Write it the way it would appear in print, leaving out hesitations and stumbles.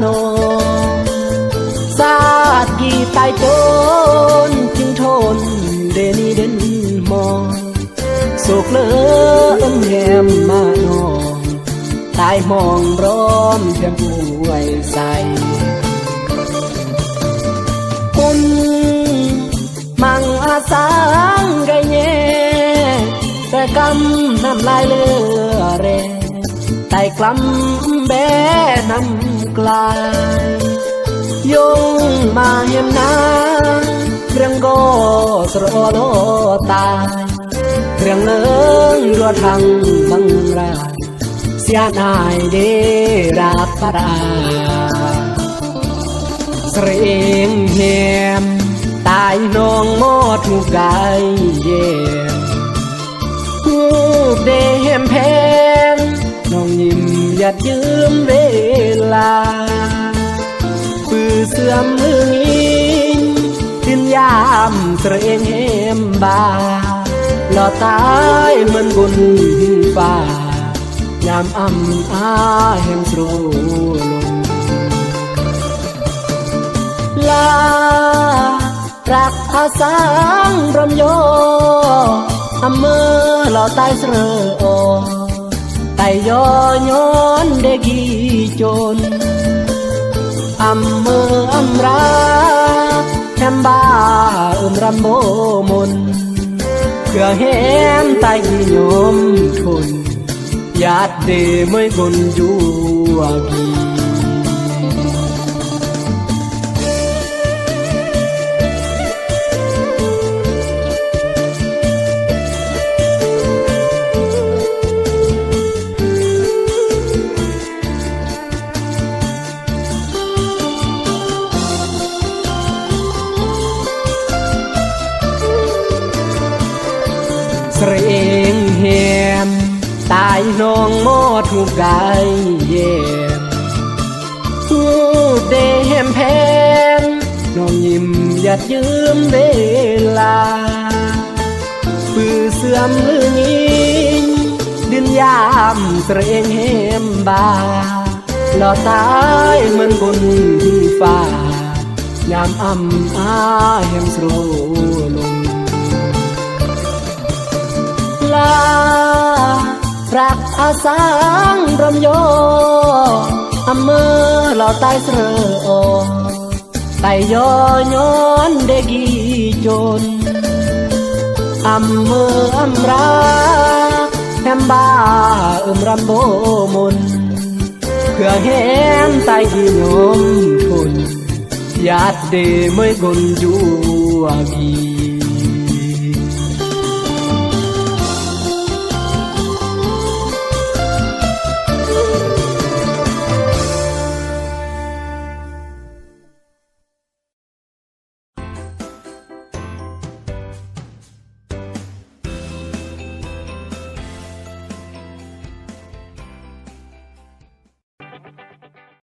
โนสาดกี่ตายจนจึงทนเดนี่เด่นมองโศกเลือแหมมาโนตายมองร้อมเพียงป่วยใสคุณมังอาสังไกเย่แต่กำน้ำลายเลือเรไต่กล้ำแบน้ำกลายยงมาเห็นนาเรื่องก็สรโลตายเรื่องเลิงรัวทางบังราเสียนายเดรักปราเสรียงเหียมตายน้องมอถูกไก่เย็นหูเดเห็มแพงน้องยิ้มหยัดยืมเวลาปือเสื่อมมืองิงขึ้นยามเสรียงเห็มบาหล่อตายเหมือนบุญฟ้ายามอ่ำอาแห่งโสลงลารักอาสังรำโยอำเมอหล่อตายเสรอไตยย้อนเดกีจนอำเมออำราแคมบ้ารำโบมนเพื่อเห็นตายยมทนญาติเดไม่กนจูอากีเสรียงเหียมตายน้องมอถูกไก่เย็นหูเดเห็มแพงน้องยิ้มหยัดยืมเวลาปือเสื่อมลืองิงดินยามเสรียงเห็มบาหล่อตายเหมือนบนฟ้ายามอ่ำอาแห่งโสลงลารักอาสังรำโยอำเมอหล่อตายเสรอไตย้อนเดกีจนอำเมออำราแฮมบ้ารำโบมนเพื่อเห็นตายที่ยมทนญาติเดไม่กนจูอากี